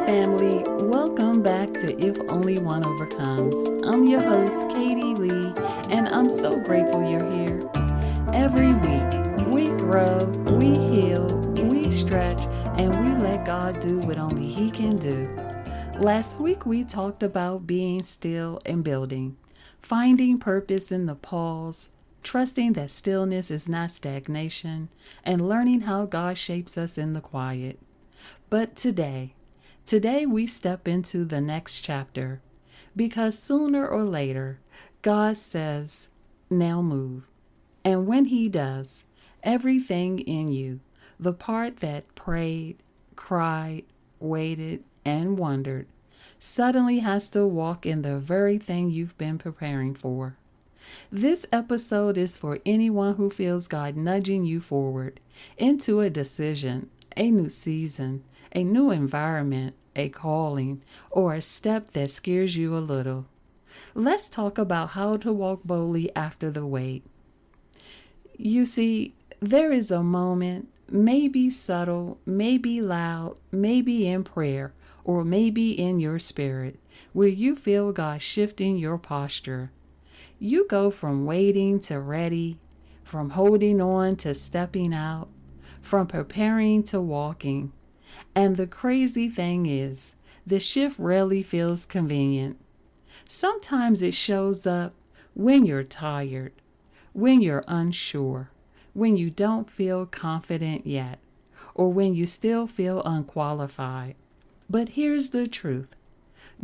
family. Welcome back to If Only One Overcomes. I'm your host, Katie Lee, and I'm so grateful you're here. Every week, we grow, we heal, we stretch, and we let God do what only He can do. Last week, we talked about being still and building, finding purpose in the pause, trusting that stillness is not stagnation, and learning how God shapes us in the quiet. But today we step into the next chapter because sooner or later, God says, now move. And when He does, everything in you, the part that prayed, cried, waited, and wondered, suddenly has to walk in the very thing you've been preparing for. This episode is for anyone who feels God nudging you forward into a decision, a new season, a new environment, a calling, or a step that scares you a little. Let's talk about how to walk boldly after the wait. You see, there is a moment, maybe subtle, maybe loud, maybe in prayer, or maybe in your spirit, where you feel God shifting your posture. You go from waiting to ready, from holding on to stepping out, from preparing to walking. And the crazy thing is, the shift rarely feels convenient. Sometimes it shows up when you're tired, when you're unsure, when you don't feel confident yet, or when you still feel unqualified. But here's the truth.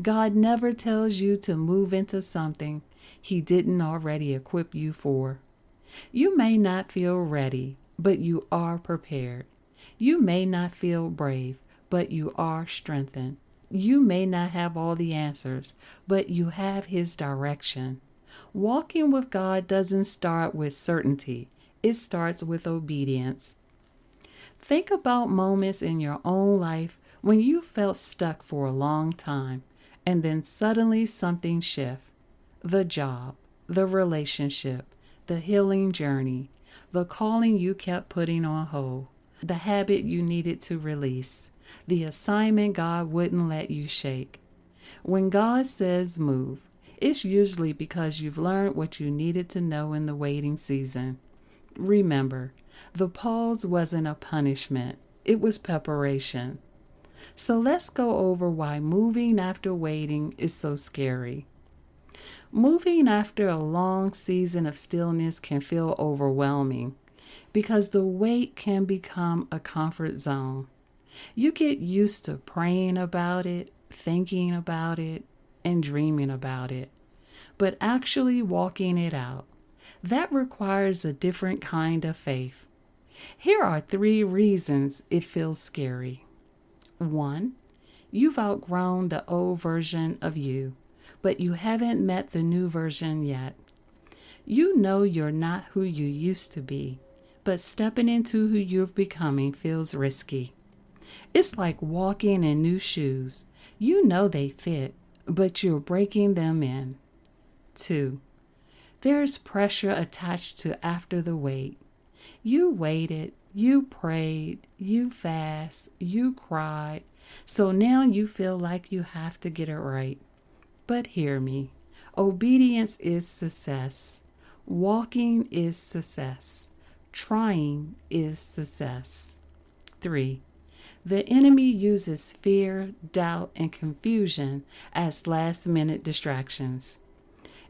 God never tells you to move into something He didn't already equip you for. You may not feel ready, but you are prepared. You may not feel brave, but you are strengthened. You may not have all the answers, but you have His direction. Walking with God doesn't start with certainty. It starts with obedience. Think about moments in your own life when you felt stuck for a long time, and then suddenly something shifts. The job, the relationship, the healing journey, the calling you kept putting on hold, the habit you needed to release, the assignment God wouldn't let you shake. When God says move, it's usually because you've learned what you needed to know in the waiting season. Remember, the pause wasn't a punishment, it was preparation. So let's go over why moving after waiting is so scary. Moving after a long season of stillness can feel overwhelming because the wait can become a comfort zone. You get used to praying about it, thinking about it, and dreaming about it. But actually walking it out, that requires a different kind of faith. Here are 3 reasons it feels scary. 1, you've outgrown the old version of you, but you haven't met the new version yet. You know you're not who you used to be, but stepping into who you're becoming feels risky. It's like walking in new shoes. You know they fit, but you're breaking them in. 2, there's pressure attached to after the wait. You waited, you prayed, you fast, you cried, so now you feel like you have to get it right. But hear me, obedience is success. Walking is success. Trying is success. 3, the enemy uses fear, doubt, and confusion as last-minute distractions.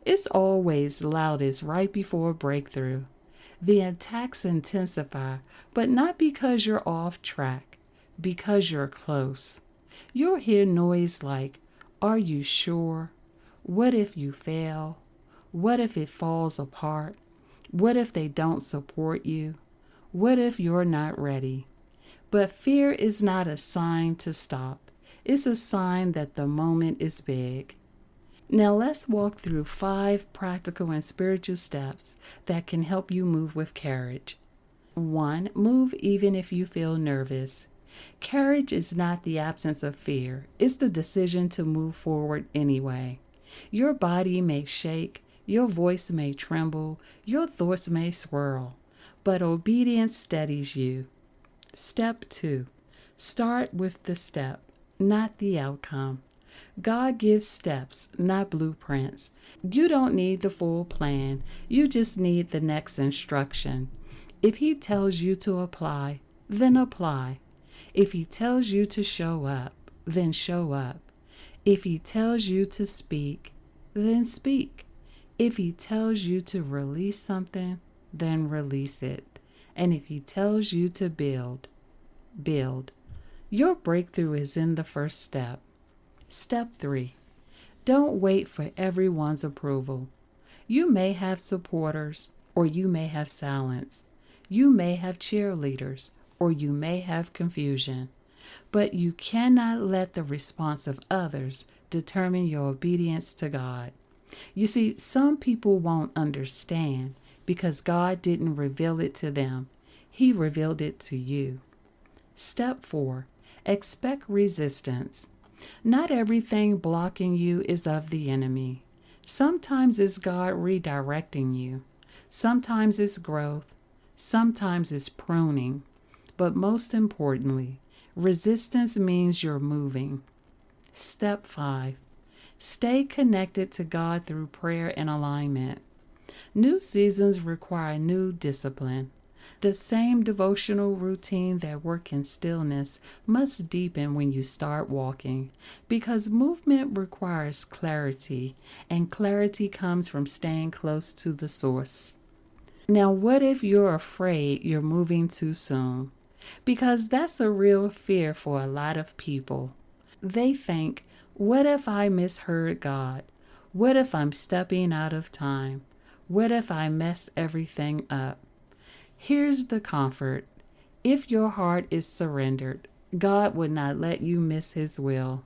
It's always loudest right before breakthrough. The attacks intensify, but not because you're off track, because you're close. You'll hear noise like, are you sure? What if you fail? What if it falls apart? What if they don't support you? What if you're not ready? But fear is not a sign to stop. It's a sign that the moment is big. Now let's walk through 5 practical and spiritual steps that can help you move with courage. 1, move even if you feel nervous. Courage is not the absence of fear. It's the decision to move forward anyway. Your body may shake, your voice may tremble, your thoughts may swirl, but obedience steadies you. Step 2, start with the step. not the outcome. God gives steps, not blueprints. You don't need the full plan. You just need the next instruction. If He tells you to apply, then apply. If He tells you to show up, then show up. If He tells you to speak, then speak. If He tells you to release something, then release it. And if He tells you to build, build. Your breakthrough is in the first step. Step 3. Don't wait for everyone's approval. You may have supporters, or you may have silence. You may have cheerleaders, or you may have confusion. But you cannot let the response of others determine your obedience to God. You see, some people won't understand because God didn't reveal it to them. He revealed it to you. Step 4. Expect resistance. Not everything blocking you is of the enemy. Sometimes it's God redirecting you. Sometimes it's growth. Sometimes it's pruning. But most importantly, resistance means you're moving. Step 5. Stay connected to God through prayer and alignment. New seasons require new discipline. The same devotional routine that works in stillness must deepen when you start walking, because movement requires clarity, and clarity comes from staying close to the source. Now, what if you're afraid you're moving too soon? Because that's a real fear for a lot of people. They think, what if I misheard God? What if I'm stepping out of time? What if I mess everything up? Here's the comfort. If your heart is surrendered, God would not let you miss His will.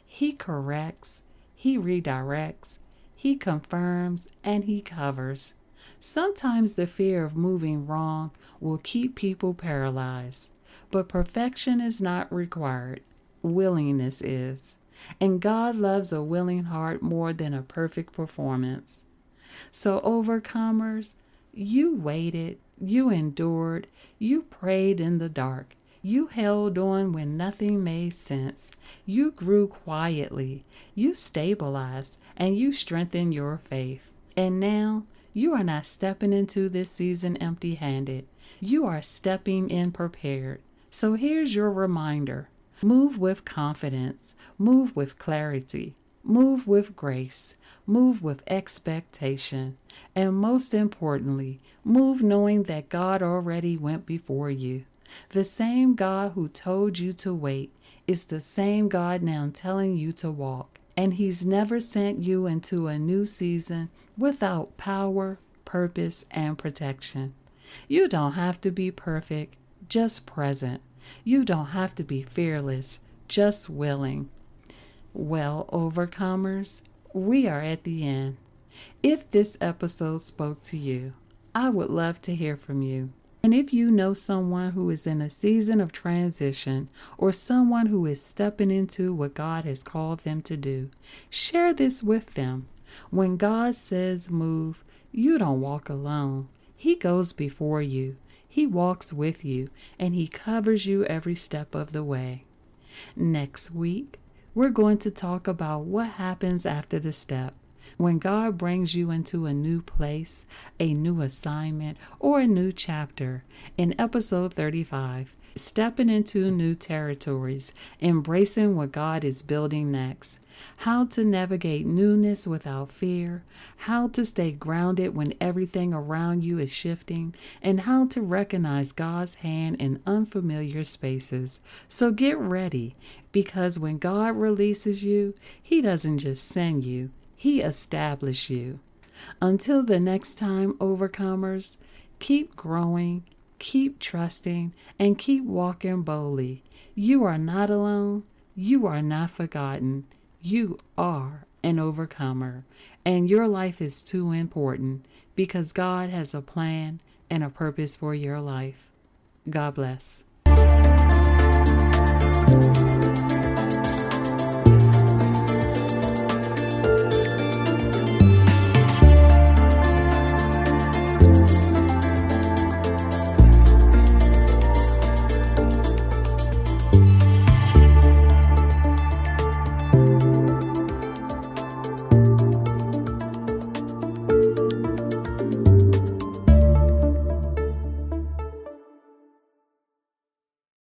He corrects, He redirects, He confirms, and He covers. Sometimes the fear of moving wrong will keep people paralyzed, but perfection is not required. Willingness is. And God loves a willing heart more than a perfect performance. So, overcomers, you waited, you endured, you prayed in the dark, you held on when nothing made sense, you grew quietly, you stabilized, and you strengthened your faith. And now, you are not stepping into this season empty-handed. You are stepping in prepared. So here's your reminder. Move with confidence. Move with clarity. Move with grace. Move with expectation. And most importantly, move knowing that God already went before you. The same God who told you to wait is the same God now telling you to walk. And He's never sent you into a new season without power, purpose, and protection. You don't have to be perfect, just present. You don't have to be fearless, just willing. Well, overcomers, we are at the end. If this episode spoke to you, I would love to hear from you. And if you know someone who is in a season of transition or someone who is stepping into what God has called them to do, share this with them. When God says move, you don't walk alone. He goes before you. He walks with you, and He covers you every step of the way. Next week, we're going to talk about what happens after the step. When God brings you into a new place, a new assignment, or a new chapter. In episode 35, stepping into new territories, embracing what God is building next. How to navigate newness without fear, how to stay grounded when everything around you is shifting, and how to recognize God's hand in unfamiliar spaces. So get ready, because when God releases you, He doesn't just send you, He establishes you. Until the next time, overcomers, keep growing, keep trusting, and keep walking boldly. You are not alone. You are not forgotten. You are an overcomer, and your life is too important because God has a plan and a purpose for your life. God bless.